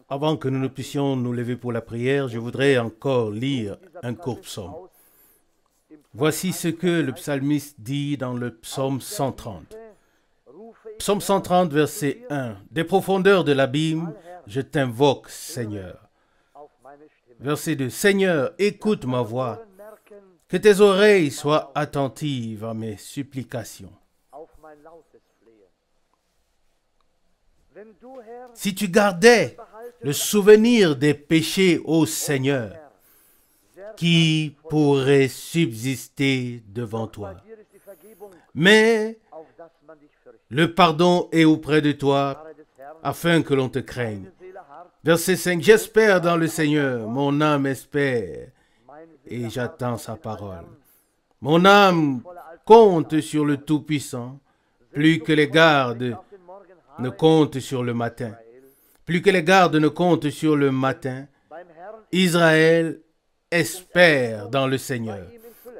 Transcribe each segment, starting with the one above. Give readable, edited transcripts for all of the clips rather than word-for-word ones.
Avant que nous ne puissions nous lever pour la prière, je voudrais encore lire un court psaume. Voici ce que le psalmiste dit dans le psaume 130. Psaume 130, verset 1. Des profondeurs de l'abîme, je t'invoque, Seigneur. Verset 2. Seigneur, écoute ma voix. Que tes oreilles soient attentives à mes supplications. Si tu gardais le souvenir des péchés, ô Seigneur, qui pourrait subsister devant toi? Mais le pardon est auprès de toi, afin que l'on te craigne. Verset 5. J'espère dans le Seigneur, mon âme espère, et j'attends sa parole. Mon âme compte sur le Tout-Puissant, plus que les gardes ne comptent sur le matin. Plus que les gardes ne comptent sur le matin. Israël espère dans le Seigneur,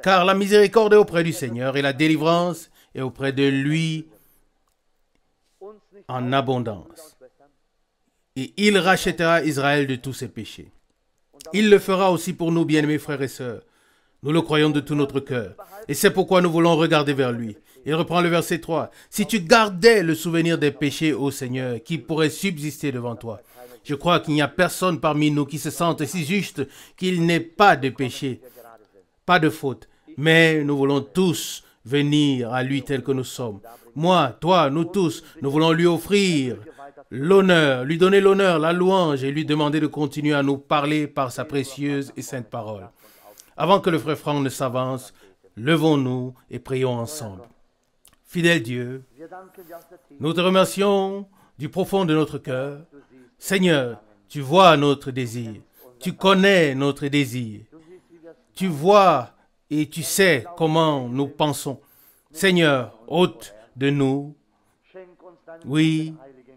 car la miséricorde est auprès du Seigneur et la délivrance est auprès de lui en abondance. Et il rachètera Israël de tous ses péchés. Il le fera aussi pour nous, bien-aimés frères et sœurs. Nous le croyons de tout notre cœur. Et c'est pourquoi nous voulons regarder vers lui. Il reprend le verset 3. Si tu gardais le souvenir des péchés, ô Seigneur, qui pourraient subsister devant toi. Je crois qu'il n'y a personne parmi nous qui se sente si juste qu'il n'ait pas de péché, pas de faute. Mais nous voulons tous venir à lui tel que nous sommes. Moi, toi, nous tous, nous voulons lui offrir l'honneur, lui donner l'honneur, la louange et lui demander de continuer à nous parler par sa précieuse et sainte parole. Avant que le frère Franck ne s'avance, levons-nous et prions ensemble. Fidèle Dieu, nous te remercions du profond de notre cœur. Seigneur, tu vois notre désir, tu connais notre désir, tu vois et tu sais comment nous pensons. Seigneur, ôte de nous, oui,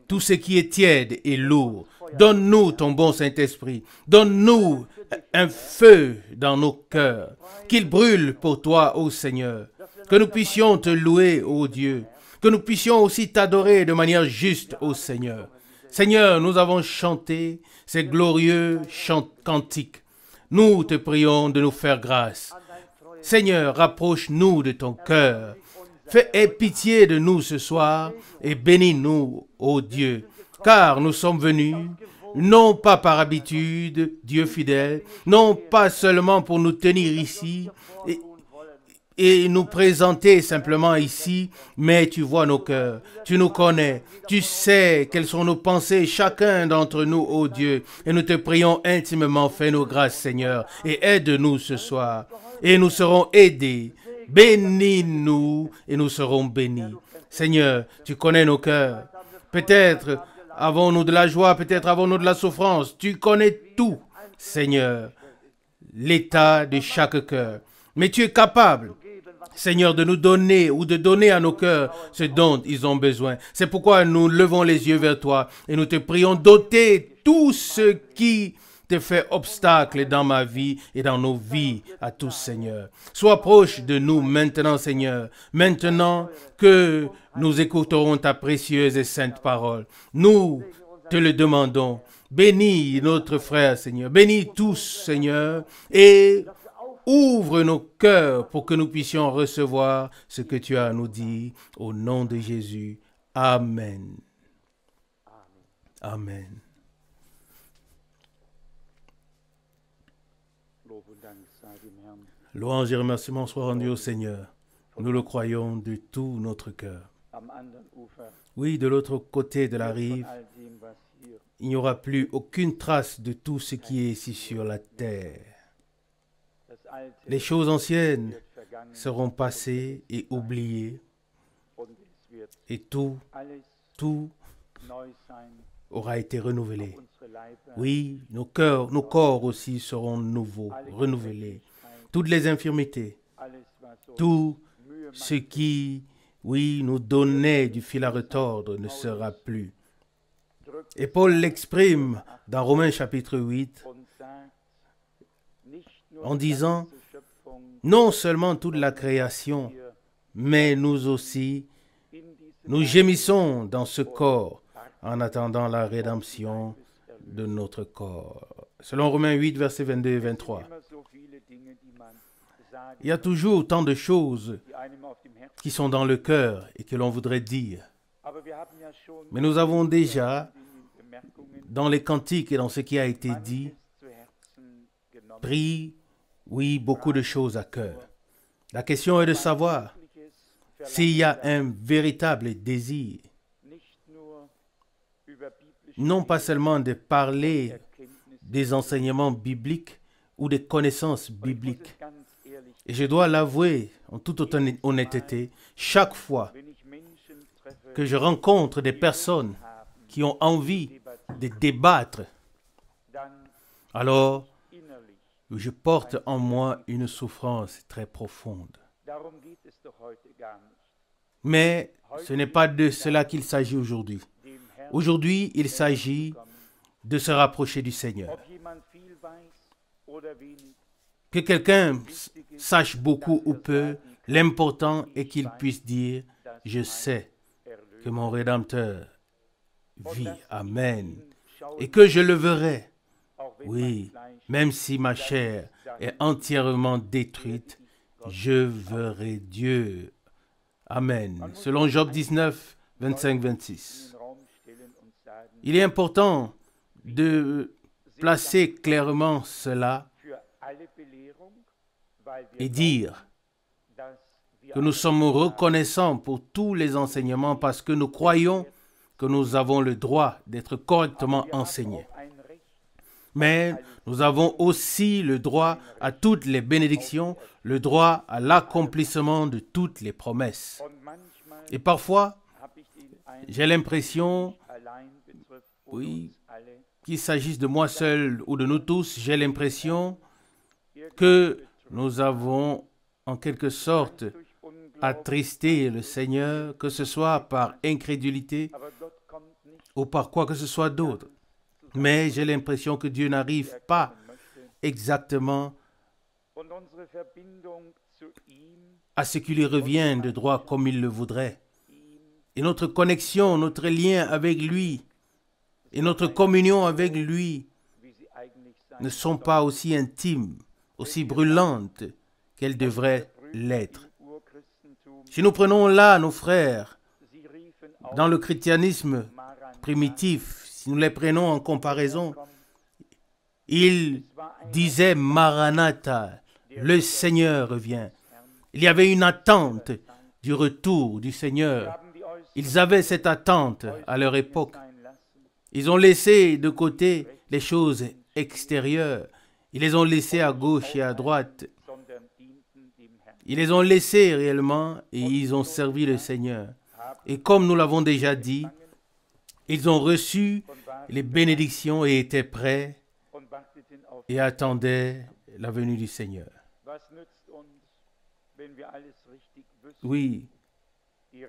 tout ce qui est tiède et lourd. Donne-nous ton bon Saint-Esprit. Donne-nous un feu dans nos cœurs. Qu'il brûle pour toi, ô Seigneur. Que nous puissions te louer, ô Dieu. Que nous puissions aussi t'adorer de manière juste, ô Seigneur. Seigneur, nous avons chanté ces glorieux cantiques. Nous te prions de nous faire grâce. Seigneur, rapproche-nous de ton cœur. Aie pitié de nous ce soir et bénis-nous, ô Dieu, car nous sommes venus, non pas par habitude, Dieu fidèle, non pas seulement pour nous tenir ici et nous présenter simplement ici, mais tu vois nos cœurs, tu nous connais, tu sais quelles sont nos pensées, chacun d'entre nous, ô Dieu, et nous te prions intimement, fais-nous grâce, Seigneur, et aide-nous ce soir, et nous serons aidés. Bénis-nous et nous serons bénis. Seigneur, tu connais nos cœurs. Peut-être avons-nous de la joie, peut-être avons-nous de la souffrance. Tu connais tout, Seigneur, l'état de chaque cœur. Mais tu es capable, Seigneur, de nous donner ou de donner à nos cœurs ce dont ils ont besoin. C'est pourquoi nous levons les yeux vers toi et nous te prions d'ôter tout ce qui te fait obstacle dans ma vie et dans nos vies à tous, Seigneur. Sois proche de nous maintenant, Seigneur. Maintenant que nous écouterons ta précieuse et sainte parole, nous te le demandons. Bénis notre frère, Seigneur. Bénis tous, Seigneur, et ouvre nos cœurs pour que nous puissions recevoir ce que tu as à nous dire. Au nom de Jésus. Amen. Amen. Louange et remerciements soient rendus au Seigneur. Nous le croyons de tout notre cœur. Oui, de l'autre côté de la rive, il n'y aura plus aucune trace de tout ce qui est ici sur la terre. Les choses anciennes seront passées et oubliées, et tout aura été renouvelé. Oui, nos cœurs, nos corps aussi seront nouveaux, renouvelés. Toutes les infirmités, tout ce qui, oui, nous donnait du fil à retordre ne sera plus. Et Paul l'exprime dans Romains chapitre 8 en disant, non seulement toute la création, mais nous aussi, Nous gémissons dans ce corps en attendant la rédemption de notre corps. Selon Romains 8, versets 22 et 23. Il y a toujours tant de choses qui sont dans le cœur et que l'on voudrait dire. Mais nous avons déjà, dans les cantiques et dans ce qui a été dit, pris, oui, beaucoup de choses à cœur. La question est de savoir s'il y a un véritable désir, non pas seulement de parler des enseignements bibliques ou des connaissances bibliques. Et je dois l'avouer en toute honnêteté, chaque fois que je rencontre des personnes qui ont envie de débattre, alors je porte en moi une souffrance très profonde. Mais ce n'est pas de cela qu'il s'agit aujourd'hui. Aujourd'hui, il s'agit de se rapprocher du Seigneur. Que quelqu'un sache beaucoup ou peu, l'important est qu'il puisse dire « Je sais que mon Rédempteur vit. Amen. » Et que je le verrai. Oui, même si ma chair est entièrement détruite, je verrai Dieu. Amen. Selon Job 19, 25-26. Il est important de placer clairement cela et dire que nous sommes reconnaissants pour tous les enseignements parce que nous croyons que nous avons le droit d'être correctement enseignés. Mais nous avons aussi le droit à toutes les bénédictions, le droit à l'accomplissement de toutes les promesses. Et parfois, j'ai l'impression, oui, qu'il s'agisse de moi seul ou de nous tous, j'ai l'impression que nous avons en quelque sorte attristé le Seigneur, que ce soit par incrédulité ou par quoi que ce soit d'autre. Mais j'ai l'impression que Dieu n'arrive pas exactement à ce qui lui revient de droit comme il le voudrait. Et notre connexion, notre lien avec lui et notre communion avec lui ne sont pas aussi intimes, aussi brûlantes qu'elles devraient l'être. Si nous prenons là nos frères dans le christianisme primitif, si nous les prenons en comparaison, ils disaient Maranatha, le Seigneur revient. Il y avait une attente du retour du Seigneur. Ils avaient cette attente à leur époque. Ils ont laissé de côté les choses extérieures. Ils les ont laissées à gauche et à droite. Ils les ont laissés réellement et ils ont servi le Seigneur. Et comme nous l'avons déjà dit, ils ont reçu les bénédictions et étaient prêts et attendaient la venue du Seigneur. Oui.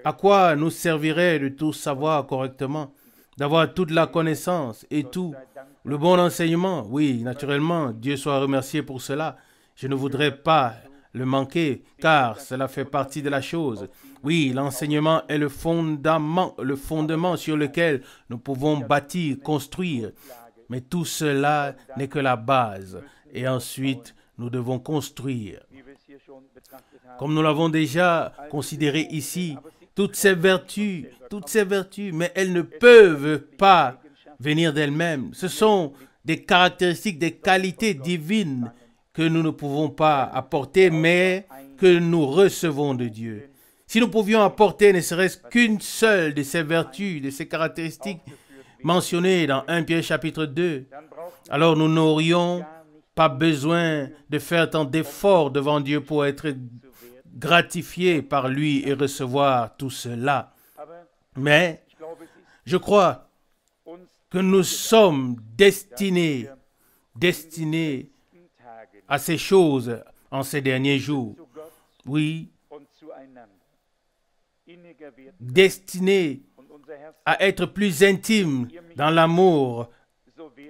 À quoi nous servirait de tout savoir correctement, d'avoir toute la connaissance et tout, le bon enseignement? Oui, naturellement, Dieu soit remercié pour cela. Je ne voudrais pas le manquer, car cela fait partie de la chose. Oui, l'enseignement est le fondement sur lequel nous pouvons bâtir, construire. Mais tout cela n'est que la base. Et ensuite, nous devons construire. Comme nous l'avons déjà considéré ici, toutes ces vertus, mais elles ne peuvent pas venir d'elles-mêmes. Ce sont des caractéristiques, des qualités divines que nous ne pouvons pas apporter, mais que nous recevons de Dieu. Si nous pouvions apporter ne serait-ce qu'une seule de ces vertus, de ces caractéristiques mentionnées dans 1 Pierre chapitre 2, alors nous n'aurions pas besoin de faire tant d'efforts devant Dieu pour être gratifiés par lui et recevoir tout cela. Mais je crois que nous sommes destinés à ces choses en ces derniers jours. Oui, destinés à être plus intimes dans l'amour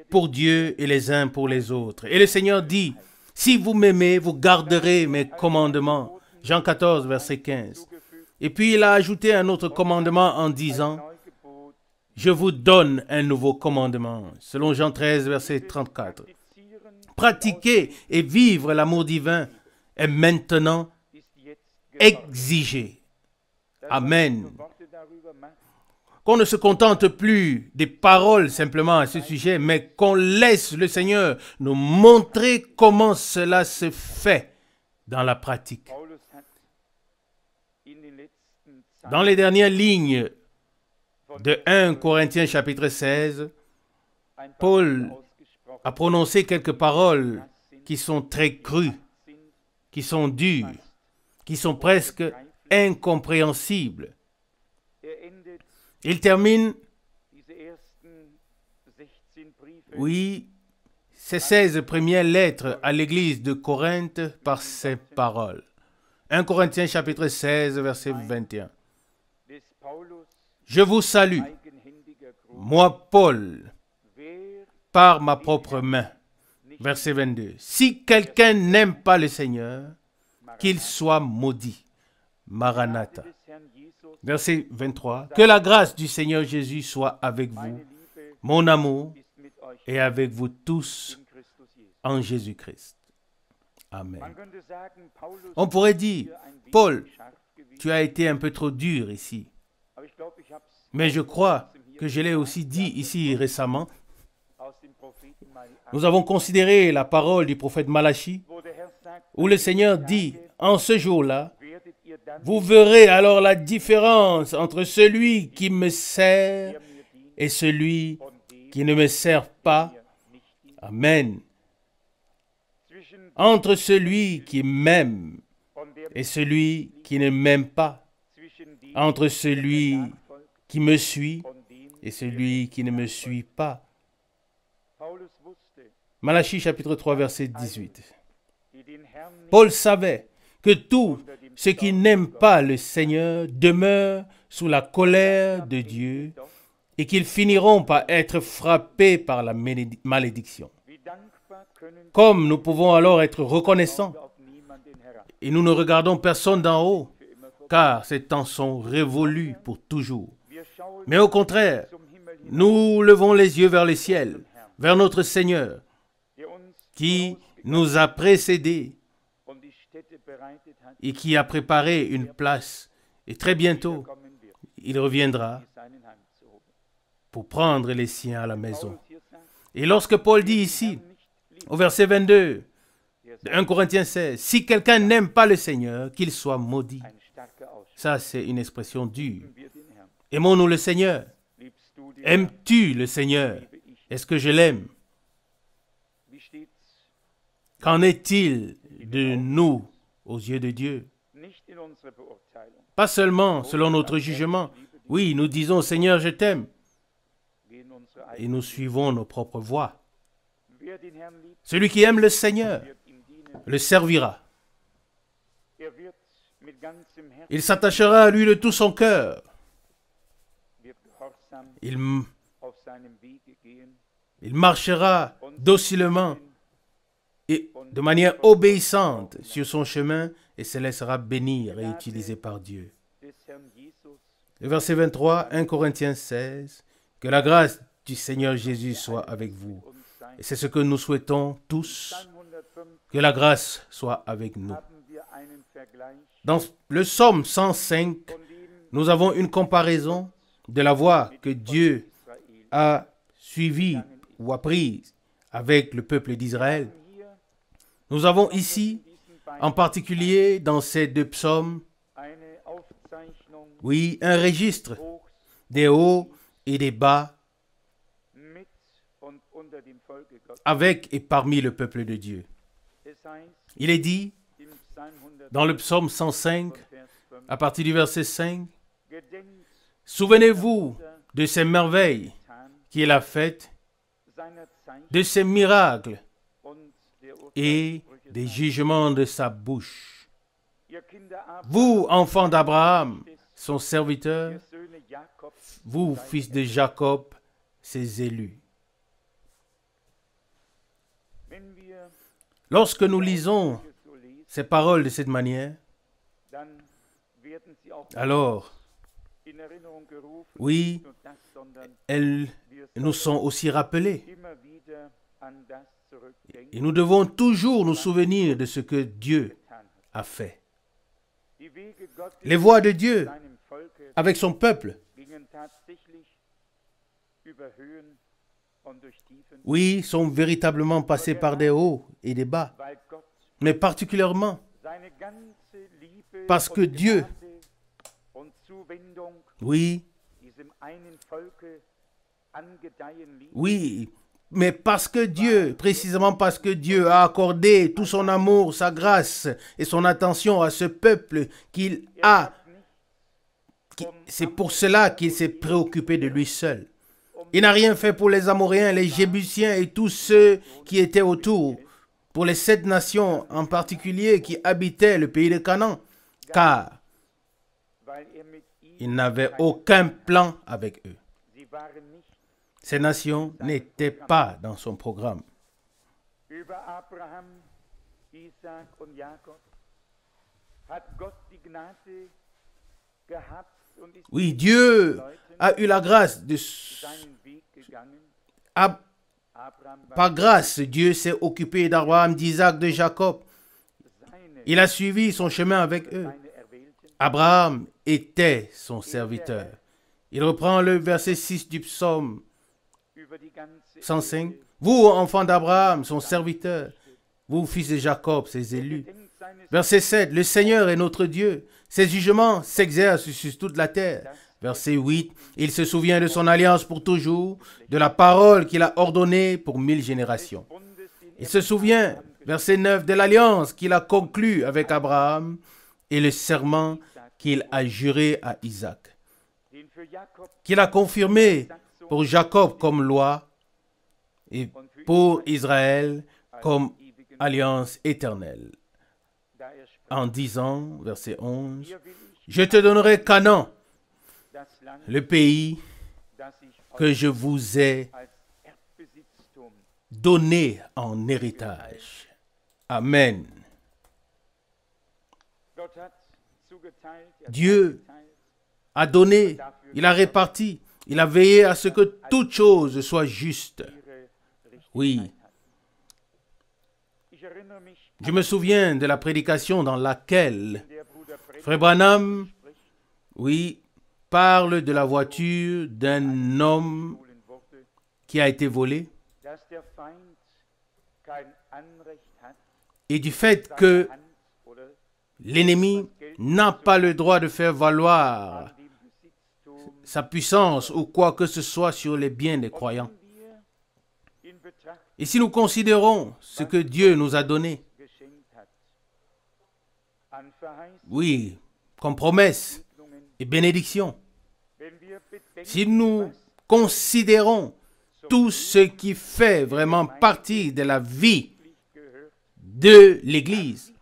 pour Dieu et les uns pour les autres. Et le Seigneur dit, si vous m'aimez, vous garderez mes commandements. Jean 14, verset 15. Et puis il a ajouté un autre commandement en disant, je vous donne un nouveau commandement, selon Jean 13, verset 34. Pratiquer et vivre l'amour divin est maintenant exigé. Amen. Qu'on ne se contente plus des paroles simplement à ce sujet, mais qu'on laisse le Seigneur nous montrer comment cela se fait dans la pratique. Dans les dernières lignes de 1 Corinthiens chapitre 16, Paul a prononcé quelques paroles qui sont très crues, qui sont dures, qui sont presque incompréhensibles. Il termine, ces 16 premières lettres à l'église de Corinthe par ces paroles. 1 Corinthiens chapitre 16, verset 21. Je vous salue, moi Paul, par ma propre main. Verset 22. Si quelqu'un n'aime pas le Seigneur, qu'il soit maudit. Maranatha. Verset 23. Que la grâce du Seigneur Jésus soit avec vous, mon amour, et avec vous tous en Jésus-Christ. Amen. On pourrait dire, Paul, tu as été un peu trop dur ici. Mais je crois que je l'ai aussi dit ici récemment. Nous avons considéré la parole du prophète Malachi, où le Seigneur dit, en ce jour-là, vous verrez alors la différence entre celui qui me sert et celui qui ne me sert pas. Amen. Entre celui qui m'aime et celui qui ne m'aime pas. Entre celui qui me suit et celui qui ne me suit pas. Malachie chapitre 3 verset 18. Paul savait que tous ceux qui n'aiment pas le Seigneur demeurent sous la colère de Dieu et qu'ils finiront par être frappés par la malédiction. Comme nous pouvons alors être reconnaissants et nous ne regardons personne d'en haut, car ces temps sont révolus pour toujours. Mais au contraire, nous levons les yeux vers le ciel, vers notre Seigneur, qui nous a précédés et qui a préparé une place. Et très bientôt, il reviendra pour prendre les siens à la maison. Et lorsque Paul dit ici, au verset 22, de 1 Corinthiens 16, « Si quelqu'un n'aime pas le Seigneur, qu'il soit maudit. » Ça, c'est une expression dure. Aimons-nous le Seigneur? Aimes-tu le Seigneur? Est-ce que je l'aime? Qu'en est-il de nous aux yeux de Dieu? Pas seulement selon notre jugement. Oui, nous disons, Seigneur, je t'aime. Et nous suivons nos propres voies. Celui qui aime le Seigneur le servira. Il s'attachera à lui de tout son cœur. Il marchera docilement et de manière obéissante sur son chemin et se laissera bénir et utiliser par Dieu. Le verset 23, 1 Corinthiens 16, que la grâce du Seigneur Jésus soit avec vous. Et c'est ce que nous souhaitons tous, que la grâce soit avec nous. Dans le psaume 105, nous avons une comparaison de la voie que Dieu a suivie ou apprise avec le peuple d'Israël. Nous avons ici, en particulier dans ces deux psaumes, un registre des hauts et des bas avec et parmi le peuple de Dieu. Il est dit dans le psaume 105, à partir du verset 5, « Souvenez-vous de ces merveilles qu'il a faites, de ses miracles et des jugements de sa bouche. Vous, enfants d'Abraham, son serviteur, vous, fils de Jacob, ses élus. » Lorsque nous lisons ces paroles de cette manière, alors, oui, elles nous sont aussi rappelées. Et nous devons toujours nous souvenir de ce que Dieu a fait. Les voies de Dieu avec son peuple, oui, sont véritablement passées par des hauts et des bas. Mais particulièrement parce que Dieu, oui, mais parce que Dieu, précisément parce que Dieu a accordé tout son amour, sa grâce et son attention à ce peuple qu'il a, c'est pour cela qu'il s'est préoccupé de lui seul. Il n'a rien fait pour les Amoréens, les Jébusiens et tous ceux qui étaient autour, pour les 7 nations en particulier qui habitaient le pays de Canaan, car il n'avait aucun plan avec eux. Ces nations n'étaient pas dans son programme. Oui, Dieu a eu la grâce par grâce, Dieu s'est occupé d'Abraham, d'Isaac, de Jacob. Il a suivi son chemin avec eux. Abraham était son serviteur. Il reprend le verset 6 du psaume 105. Vous, enfants d'Abraham, son serviteur. Vous, fils de Jacob, ses élus. Verset 7. Le Seigneur est notre Dieu. Ses jugements s'exercent sur toute la terre. Verset 8. Il se souvient de son alliance pour toujours, de la parole qu'il a ordonnée pour 1000 générations. Il se souvient, verset 9, de l'alliance qu'il a conclue avec Abraham et le serment qu'il a juré à Isaac, qu'il a confirmé pour Jacob comme loi et pour Israël comme alliance éternelle. En disant, verset 11, « Je te donnerai Canaan, le pays que je vous ai donné en héritage. » Amen. Dieu a donné, il a réparti, il a veillé à ce que toute chose soit juste. Oui. Je me souviens de la prédication dans laquelle Frère Branham, oui, parle de la voiture d'un homme qui a été volé et du fait que l'ennemi n'a pas le droit de faire valoir sa puissance ou quoi que ce soit sur les biens des croyants. Et si nous considérons ce que Dieu nous a donné, oui, comme promesse et bénédiction, si nous considérons tout ce qui fait vraiment partie de la vie de l'Église,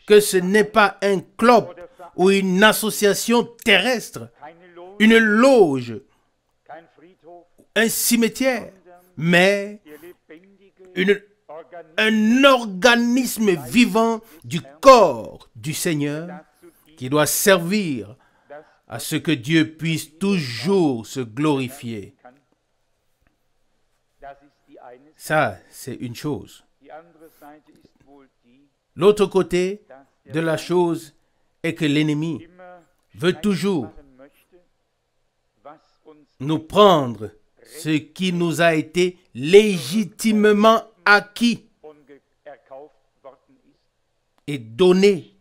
que ce n'est pas un club ou une association terrestre, une loge, un cimetière, mais un organisme vivant du corps du Seigneur qui doit servir à ce que Dieu puisse toujours se glorifier. Ça, c'est une chose. L'autre côté de la chose est que l'ennemi veut toujours nous prendre ce qui nous a été légitimement acquis et donné.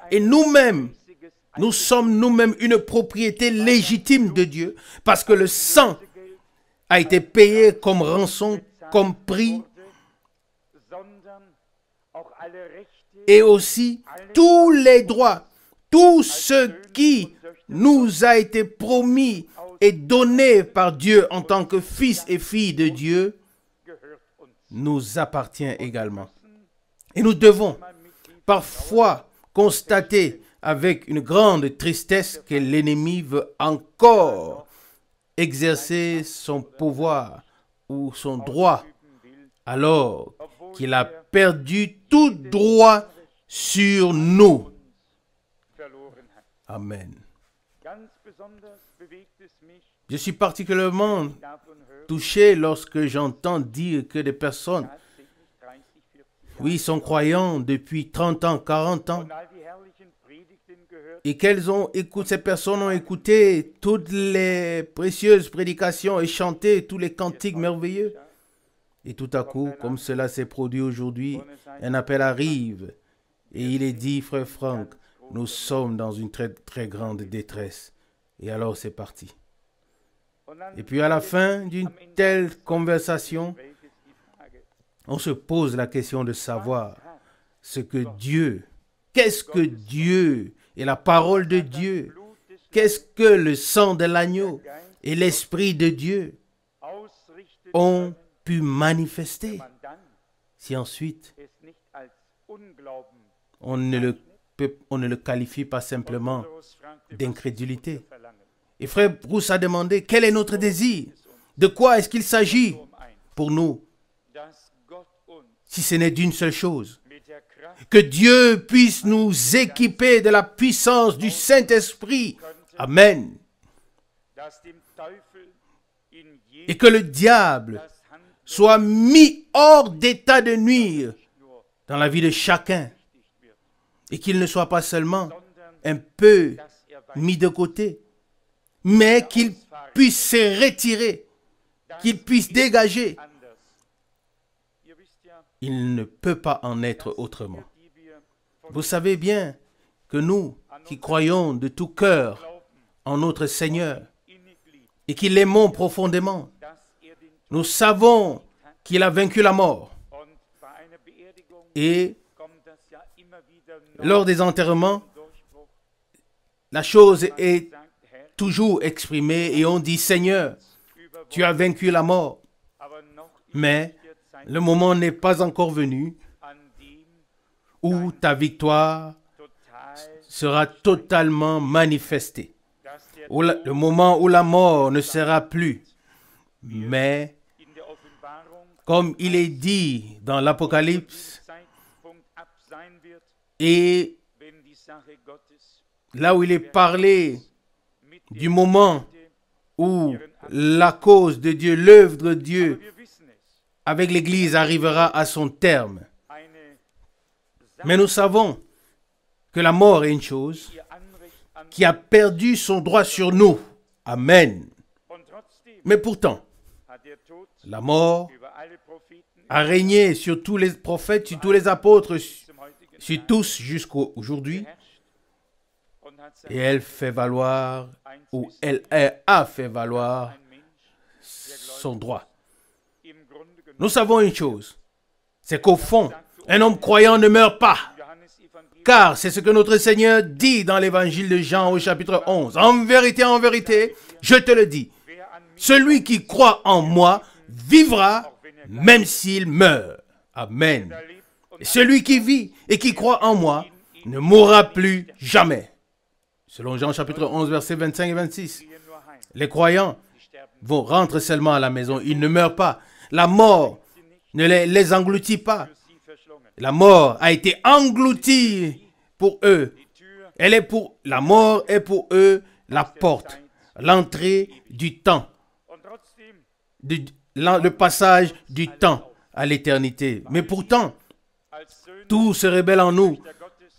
Et nous-mêmes, nous sommes nous-mêmes une propriété légitime de Dieu parce que le sang a été payé comme rançon, comme prix, et aussi tous les droits, tout ce qui nous a été promis et donné par Dieu en tant que fils et filles de Dieu, nous appartient également. Et nous devons parfois constater avec une grande tristesse que l'ennemi veut encore exercer son pouvoir ou son droit, alors qu'il a perdu tout droit sur nous. Amen. Je suis particulièrement touché lorsque j'entends dire que des personnes, oui, sont croyants depuis 30 ans, 40 ans, et ces personnes ont écouté toutes les précieuses prédications et chanté tous les cantiques merveilleux. Et tout à coup, comme cela s'est produit aujourd'hui, un appel arrive et il est dit, frère Franck, nous sommes dans une très, très grande détresse. Et alors c'est parti. Et puis à la fin d'une telle conversation, on se pose la question de savoir qu'est-ce que Dieu et la parole de Dieu, qu'est-ce que le sang de l'agneau et l'Esprit de Dieu ont pu manifester si ensuite on ne le qualifie pas simplement d'incrédulité. Et frère Bruce a demandé, quel est notre désir? De quoi est-ce qu'il s'agit pour nous? Si ce n'est d'une seule chose, que Dieu puisse nous équiper de la puissance du Saint-Esprit. Amen. Et que le diable soit mis hors d'état de nuire dans la vie de chacun. Et qu'il ne soit pas seulement un peu mis de côté, mais qu'il puisse se retirer, qu'il puisse dégager. Il ne peut pas en être autrement. Vous savez bien que nous, qui croyons de tout cœur en notre Seigneur et qui l'aimons profondément, nous savons qu'il a vaincu la mort. Et lors des enterrements, la chose est toujours exprimée et on dit, Seigneur, tu as vaincu la mort. Mais le moment n'est pas encore venu où ta victoire sera totalement manifestée. Le moment où la mort ne sera plus. Mais, comme il est dit dans l'Apocalypse, et là où il est parlé du moment où la cause de Dieu, l'œuvre de Dieu avec l'Église arrivera à son terme. Mais nous savons que la mort est une chose qui a perdu son droit sur nous. Amen. Mais pourtant, la mort a régné sur tous les prophètes, sur tous les apôtres, sur tous jusqu'à aujourd'hui. Et elle fait valoir, ou elle a fait valoir son droit. Nous savons une chose, c'est qu'au fond, un homme croyant ne meurt pas. Car c'est ce que notre Seigneur dit dans l'évangile de Jean au chapitre 11. En vérité, je te le dis, celui qui croit en moi vivra même s'il meurt. Amen. Et celui qui vit et qui croit en moi ne mourra plus jamais. Selon Jean chapitre 11, versets 25 et 26. Les croyants rentrent seulement à la maison. Ils ne meurent pas. La mort ne les engloutit pas. La mort a été engloutie pour eux. La mort est pour eux la porte, l'entrée du temps, le passage du temps à l'éternité. Mais pourtant, tout se rebelle en nous,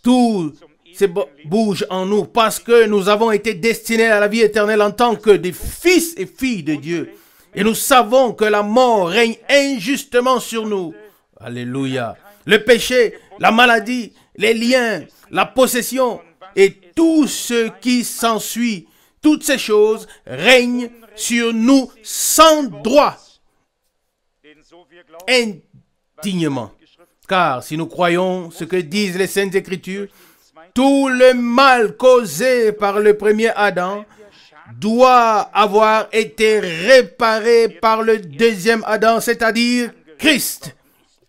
tout se bouge en nous parce que nous avons été destinés à la vie éternelle en tant que des fils et filles de Dieu. Et nous savons que la mort règne injustement sur nous. Alléluia. Le péché, la maladie, les liens, la possession et tout ce qui s'ensuit, toutes ces choses règnent sur nous sans droit, indignement. Car si nous croyons ce que disent les Saintes Écritures, tout le mal causé par le premier Adam doit avoir été réparé par le deuxième Adam, c'est-à-dire Christ.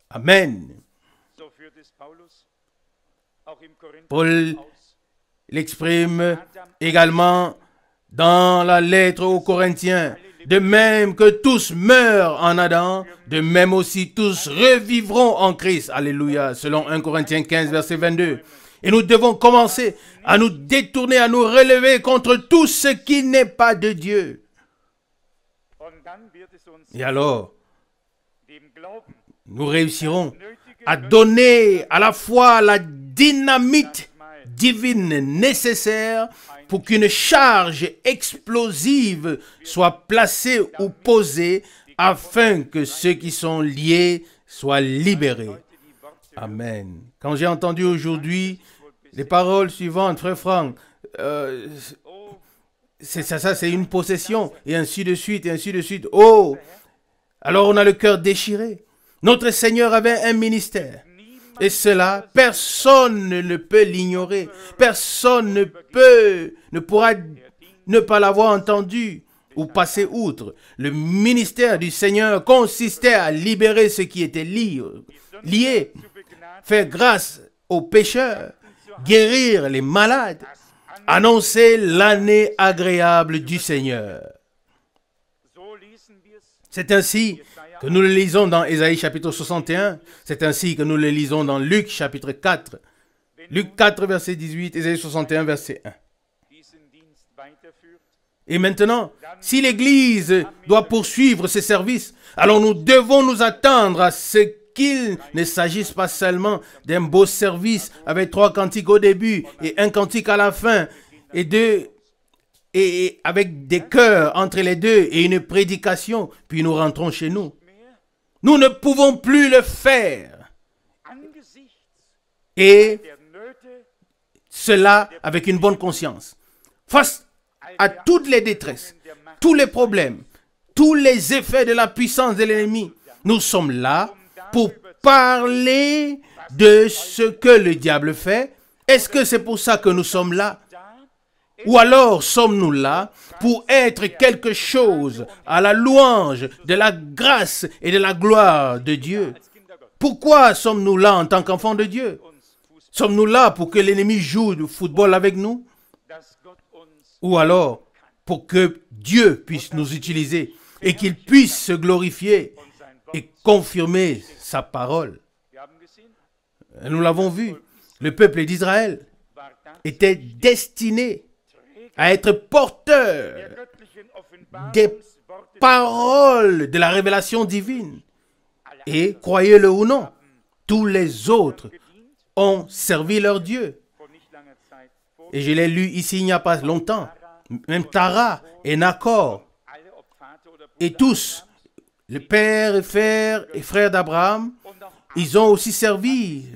Amen. Paul l'exprime également dans la lettre aux Corinthiens. De même que tous meurent en Adam, de même aussi tous revivront en Christ. Alléluia. Selon 1 Corinthiens 15, verset 22. Et nous devons commencer à nous détourner, à nous relever contre tout ce qui n'est pas de Dieu. Et alors, nous réussirons à donner à la fois la dynamite divine nécessaire pour qu'une charge explosive soit placée ou posée afin que ceux qui sont liés soient libérés. Amen. Quand j'ai entendu aujourd'hui les paroles suivantes, frère Franck, c'est une possession, et ainsi de suite, et ainsi de suite. Oh! Alors on a le cœur déchiré. Notre Seigneur avait un ministère. Et cela, personne ne peut l'ignorer. Personne ne pourra ne pas l'avoir entendu ou passer outre. Le ministère du Seigneur consistait à libérer ceux qui étaient liés, faire grâce aux pécheurs, guérir les malades, annoncer l'année agréable du Seigneur. C'est ainsi que nous le lisons dans Ésaïe chapitre 61. C'est ainsi que nous le lisons dans Luc chapitre 4. Luc 4 verset 18, Ésaïe 61 verset 1. Et maintenant, si l'Église doit poursuivre ses services, alors nous devons nous attendre à ce qu'il ne s'agisse pas seulement d'un beau service avec 3 cantiques au début et 1 cantique à la fin et avec des chœurs entre les deux et une prédication, puis nous rentrons chez nous. Nous ne pouvons plus le faire. Et cela avec une bonne conscience. Face à toutes les détresses, tous les problèmes, tous les effets de la puissance de l'ennemi, nous sommes là pour parler de ce que le diable fait. Est-ce que c'est pour ça que nous sommes là? Ou alors sommes-nous là pour être quelque chose à la louange de la grâce et de la gloire de Dieu? Pourquoi sommes-nous là en tant qu'enfants de Dieu? Sommes-nous là pour que l'ennemi joue du football avec nous? Ou alors pour que Dieu puisse nous utiliser et qu'il puisse se glorifier et confirmer sa parole? Nous l'avons vu, le peuple d'Israël était destiné à être porteur des paroles de la révélation divine. Et, croyez-le ou non, tous les autres ont servi leur Dieu. Et je l'ai lu ici il n'y a pas longtemps. Même Tara et Nacor, et tous, le père et frère d'Abraham, ils ont aussi servi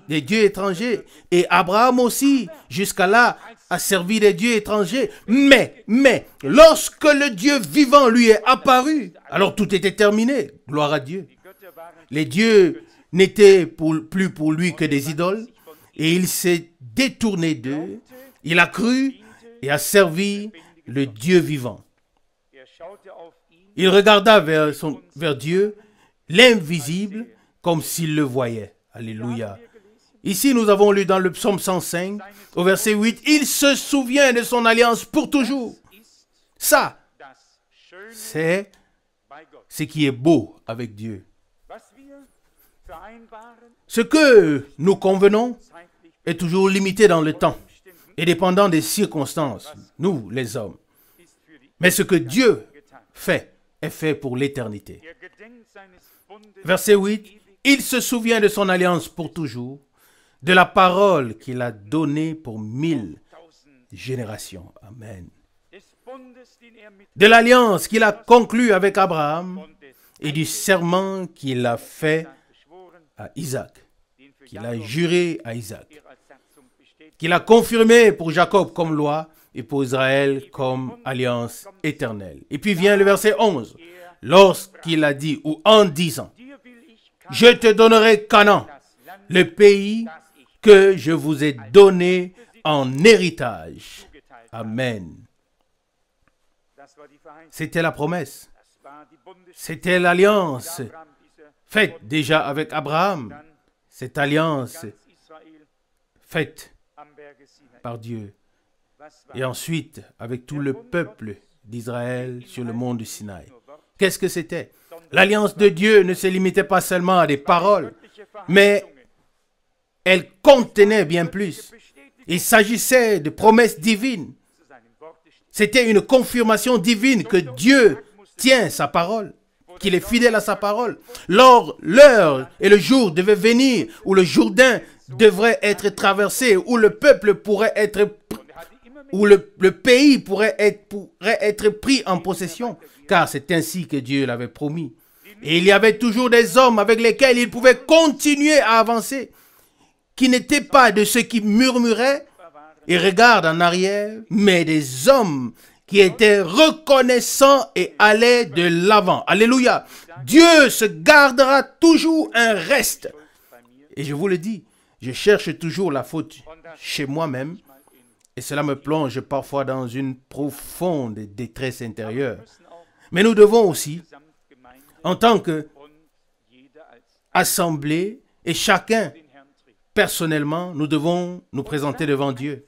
des dieux étrangers. Et Abraham aussi, jusqu'à là, a servi des dieux étrangers. Mais, lorsque le Dieu vivant lui est apparu, alors tout était terminé. Gloire à Dieu. Les dieux n'étaient plus pour lui que des idoles. Et il s'est détourné d'eux. Il a cru et a servi le Dieu vivant. Il regarda vers Dieu, l'invisible, comme s'il le voyait. Alléluia. Ici, nous avons lu dans le psaume 105, au verset 8, « Il se souvient de son alliance pour toujours. » Ça, c'est ce qui est beau avec Dieu. Ce que nous convenons est toujours limité dans le temps et dépendant des circonstances, nous, les hommes. Mais ce que Dieu fait est fait pour l'éternité. Verset 8, « Il se souvient de son alliance pour toujours, de la parole qu'il a donnée pour 1000 générations. » Amen. De l'alliance qu'il a conclue avec Abraham et du serment qu'il a fait à Isaac, qu'il a juré à Isaac, qu'il a confirmé pour Jacob comme loi et pour Israël comme alliance éternelle. Et puis vient le verset 11, lorsqu'il a dit, ou en disant, « Je te donnerai Canaan, le pays que je vous ai donné en héritage. » Amen. C'était la promesse. C'était l'alliance faite déjà avec Abraham. Cette alliance faite par Dieu. Et ensuite avec tout le peuple d'Israël sur le mont du Sinaï. Qu'est-ce que c'était? L'alliance de Dieu ne se limitait pas seulement à des paroles, mais elle contenait bien plus. Il s'agissait de promesses divines. C'était une confirmation divine que Dieu tient sa parole, qu'il est fidèle à sa parole. L'heure et le jour devaient venir où le Jourdain devrait être traversé, où le peuple pourrait être, où le pays pourrait être pris en possession, car c'est ainsi que Dieu l'avait promis. Et il y avait toujours des hommes avec lesquels il pouvait continuer à avancer, qui n'étaient pas de ceux qui murmuraient et regardent en arrière, mais des hommes qui étaient reconnaissants et allaient de l'avant. Alléluia. Dieu se gardera toujours un reste. Et je vous le dis, je cherche toujours la faute chez moi-même et cela me plonge parfois dans une profonde détresse intérieure. Mais nous devons aussi, en tant qu'assemblée et chacun personnellement, nous devons nous présenter devant Dieu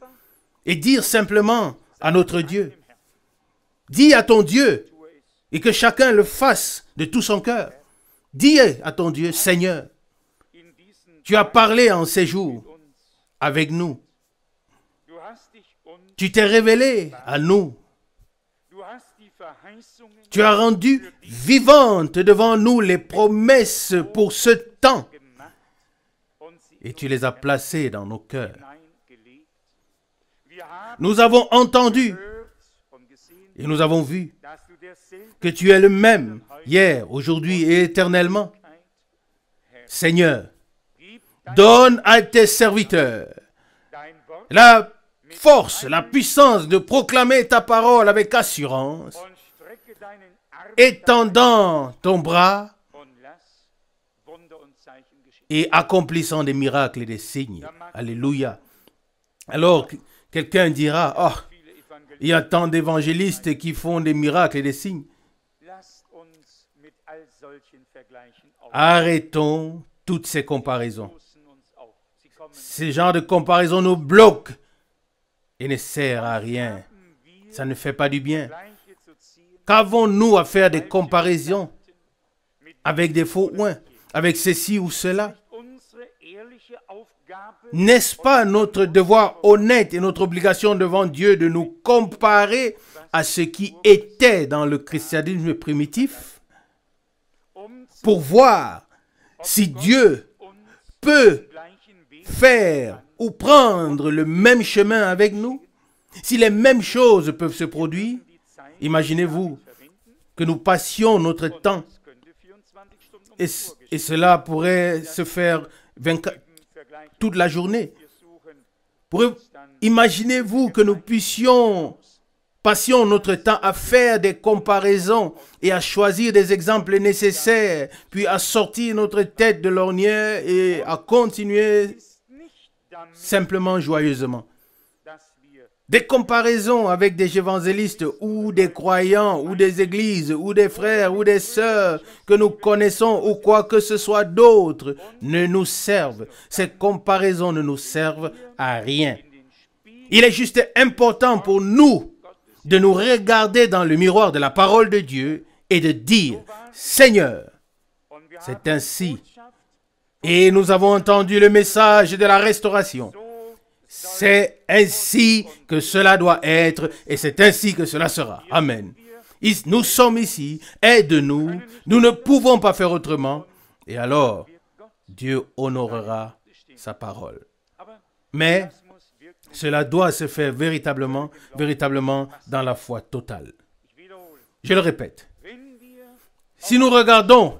et dire simplement à notre Dieu, dis à ton Dieu, et que chacun le fasse de tout son cœur. Dis à ton Dieu, Seigneur, tu as parlé en ces jours avec nous. Tu t'es révélé à nous. Tu as rendu vivantes devant nous les promesses pour ce temps. Et tu les as placées dans nos cœurs. Nous avons entendu et nous avons vu que tu es le même hier, aujourd'hui et éternellement. Seigneur, donne à tes serviteurs la force, la puissance de proclamer ta parole avec assurance, étendant ton bras et accomplissant des miracles et des signes. Alléluia. Alors, quelqu'un dira, oh, il y a tant d'évangélistes qui font des miracles et des signes. Arrêtons toutes ces comparaisons. Ce genre de comparaison nous bloque et ne sert à rien. Ça ne fait pas du bien. Qu'avons-nous à faire des comparaisons avec des faux oins, avec ceci ou cela? N'est-ce pas notre devoir honnête et notre obligation devant Dieu de nous comparer à ce qui était dans le christianisme primitif pour voir si Dieu peut faire ou prendre le même chemin avec nous? Si les mêmes choses peuvent se produire, imaginez-vous que nous passions notre temps et cela pourrait se faire toute la journée. Imaginez-vous que nous passions notre temps à faire des comparaisons et à choisir des exemples nécessaires, puis à sortir notre tête de l'ornière et à continuer simplement joyeusement. Des comparaisons avec des évangélistes ou des croyants ou des églises ou des frères ou des sœurs que nous connaissons ou quoi que ce soit d'autre ne nous servent. Ces comparaisons ne nous servent à rien. Il est juste important pour nous de nous regarder dans le miroir de la parole de Dieu et de dire, Seigneur, c'est ainsi. Et nous avons entendu le message de la restauration. C'est ainsi que cela doit être et c'est ainsi que cela sera. Amen. Nous sommes ici, aide-nous, nous ne pouvons pas faire autrement. Et alors, Dieu honorera sa parole. Mais cela doit se faire véritablement dans la foi totale. Je le répète. Si nous regardons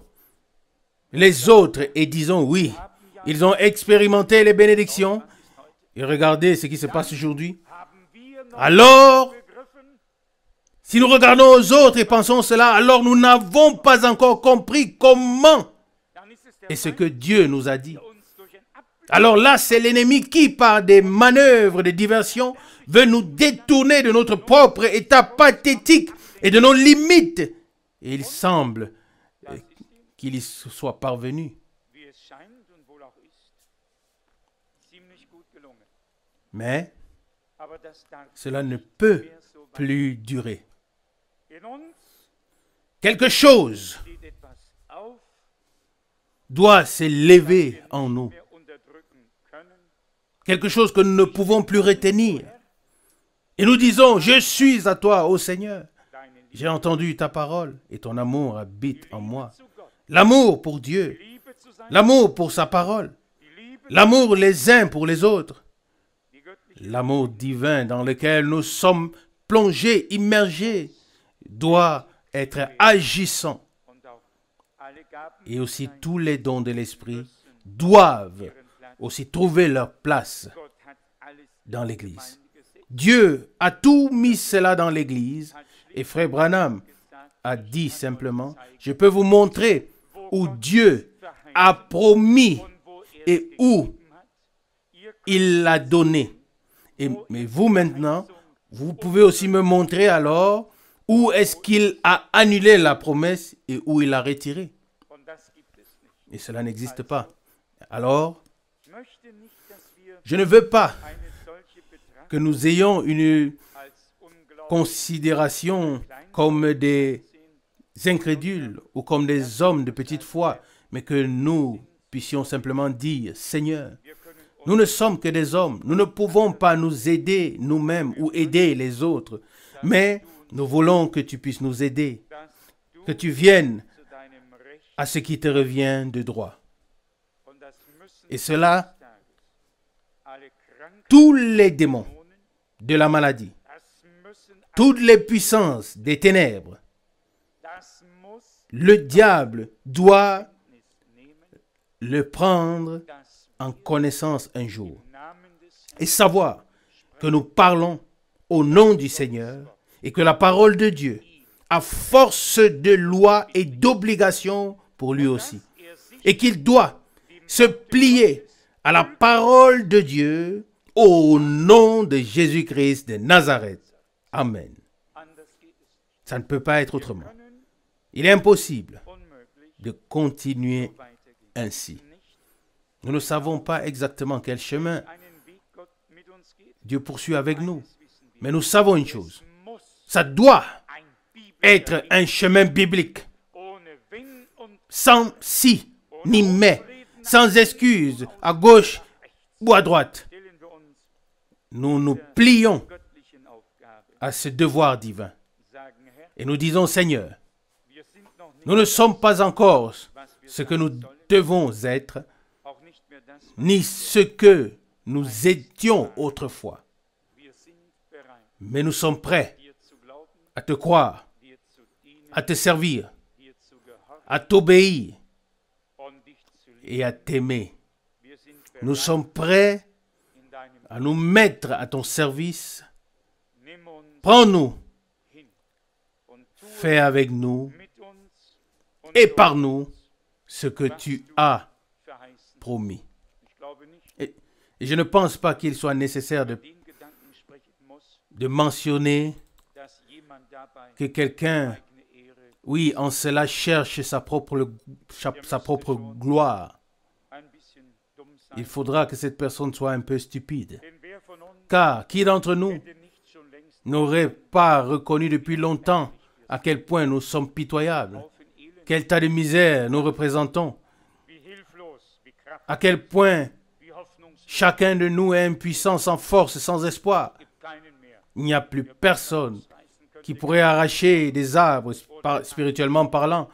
les autres et disons oui, ils ont expérimenté les bénédictions, et regardez ce qui se passe aujourd'hui. Alors, si nous regardons aux autres et pensons cela, alors nous n'avons pas encore compris comment et ce que Dieu nous a dit. Alors là, c'est l'ennemi qui, par des manœuvres de diversion, veut nous détourner de notre propre état pathétique et de nos limites. Et il semble qu'il y soit parvenu. Mais cela ne peut plus durer. Quelque chose doit s'élever en nous. Quelque chose que nous ne pouvons plus retenir. Et nous disons, je suis à toi, ô Seigneur. J'ai entendu ta parole et ton amour habite en moi. L'amour pour Dieu, l'amour pour sa parole, l'amour les uns pour les autres, l'amour divin dans lequel nous sommes plongés, immergés, doit être agissant. Et aussi tous les dons de l'Esprit doivent aussi trouver leur place dans l'Église. Dieu a tout mis cela dans l'Église et Frère Branham a dit simplement, je peux vous montrer où Dieu a promis et où il l'a donné. Mais vous maintenant, vous pouvez aussi me montrer alors où est-ce qu'il a annulé la promesse et où il l'a retirée. Et cela n'existe pas. Alors, je ne veux pas que nous ayons une considération comme des incrédules ou comme des hommes de petite foi, mais que nous puissions simplement dire, Seigneur, nous ne sommes que des hommes, nous ne pouvons pas nous aider nous-mêmes ou aider les autres, mais nous voulons que tu puisses nous aider, que tu viennes à ce qui te revient de droit. Et cela, tous les démons de la maladie, toutes les puissances des ténèbres, le diable doit le prendre en connaissance un jour et savoir que nous parlons au nom du Seigneur et que la parole de Dieu a force de loi et d'obligation pour lui aussi et qu'il doit se plier à la parole de Dieu au nom de Jésus-Christ de Nazareth. Amen. Ça ne peut pas être autrement. Il est impossible de continuer ainsi. Nous ne savons pas exactement quel chemin Dieu poursuit avec nous. Mais nous savons une chose. Ça doit être un chemin biblique. Sans si ni mais, sans excuse, à gauche ou à droite. Nous nous plions à ce devoir divin. Et nous disons, Seigneur, nous ne sommes pas encore ce que nous devons être, ni ce que nous étions autrefois. Mais nous sommes prêts à te croire, à te servir, à t'obéir et à t'aimer. Nous sommes prêts à nous mettre à ton service. Prends-nous, fais avec nous et par nous ce que tu as promis. Et je ne pense pas qu'il soit nécessaire de mentionner que quelqu'un, oui, en cela cherche sa propre gloire. Il faudra que cette personne soit un peu stupide. Car qui d'entre nous n'aurait pas reconnu depuis longtemps à quel point nous sommes pitoyables, quel tas de misère nous représentons, à quel point chacun de nous est impuissant, sans force, sans espoir. Il n'y a plus personne qui pourrait arracher des arbres, spirituellement parlant,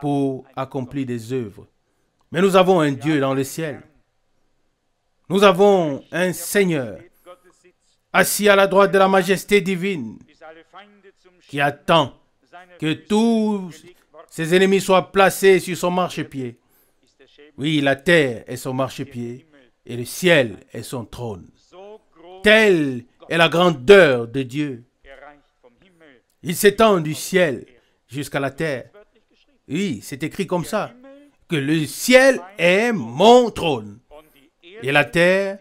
pour accomplir des œuvres. Mais nous avons un Dieu dans le ciel. Nous avons un Seigneur assis à la droite de la majesté divine qui attend que tous ses ennemis soient placés sur son marchepied. Oui, la terre est son marchepied et le ciel est son trône. Telle est la grandeur de Dieu. Il s'étend du ciel jusqu'à la terre. Oui, c'est écrit comme ça, que le ciel est mon trône et la terre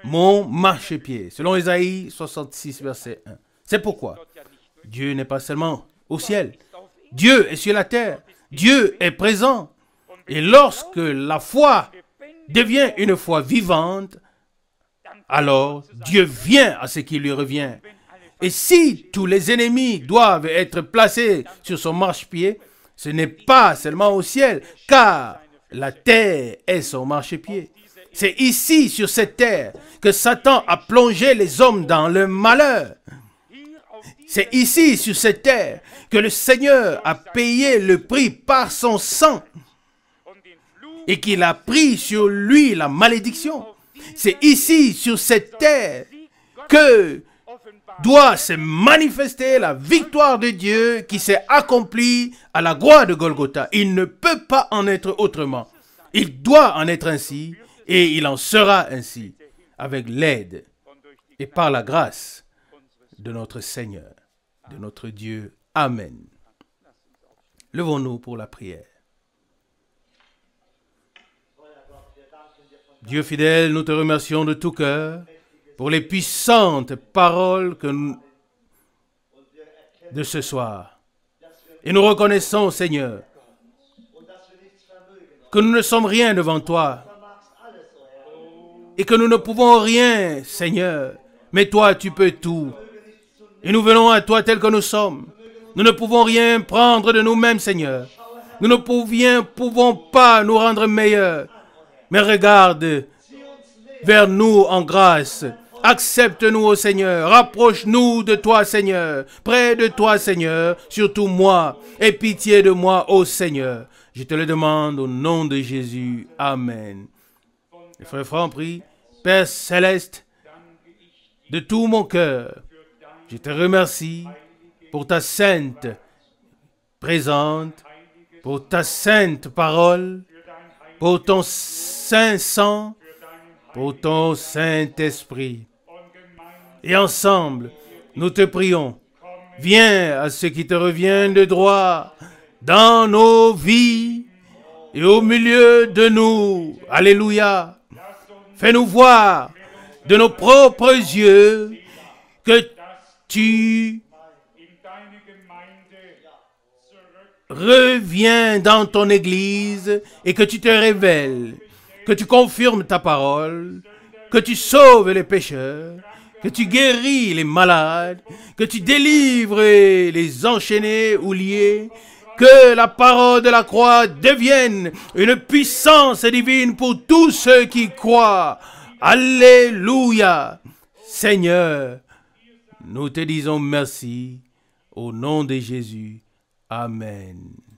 mon marchepied, selon Ésaïe 66, verset 1. C'est pourquoi Dieu n'est pas seulement au ciel. Dieu est sur la terre. Dieu est présent. Et lorsque la foi devient une foi vivante, alors Dieu vient à ce qui lui revient. Et si tous les ennemis doivent être placés sur son marchepied, ce n'est pas seulement au ciel, car la terre est son marchepied. C'est ici, sur cette terre, que Satan a plongé les hommes dans le malheur. C'est ici, sur cette terre, que le Seigneur a payé le prix par son sang et qu'il a pris sur lui la malédiction. C'est ici, sur cette terre, que doit se manifester la victoire de Dieu qui s'est accomplie à la croix de Golgotha. Il ne peut pas en être autrement. Il doit en être ainsi et il en sera ainsi avec l'aide et par la grâce de notre Seigneur, de notre Dieu. Amen. Levons-nous pour la prière. Dieu fidèle, nous te remercions de tout cœur pour les puissantes paroles de ce soir. Et nous reconnaissons, Seigneur, que nous ne sommes rien devant toi et que nous ne pouvons rien, Seigneur, mais toi, tu peux tout. Et nous venons à toi tel que nous sommes. Nous ne pouvons rien prendre de nous-mêmes, Seigneur. Nous ne pouvons pas nous rendre meilleurs. Mais regarde vers nous en grâce. Accepte-nous, ô Seigneur. Rapproche-nous de toi, Seigneur. Près de toi, Seigneur. Surtout moi. Aie pitié de moi, ô Seigneur. Je te le demande au nom de Jésus. Amen. Les frères Franck prient. Père Céleste, de tout mon cœur, je te remercie pour ta sainte présente, pour ta sainte parole, pour ton saint sang, pour ton Saint-Esprit. Et ensemble, nous te prions, viens à ce qui te revient de droit dans nos vies et au milieu de nous. Alléluia. Fais-nous voir de nos propres yeux que tu reviens dans ton Église et que tu te révèles, que tu confirmes ta parole, que tu sauves les pécheurs, que tu guéris les malades, que tu délivres les enchaînés ou liés, que la parole de la croix devienne une puissance divine pour tous ceux qui croient. Alléluia. Seigneur, nous te disons merci au nom de Jésus. Amen.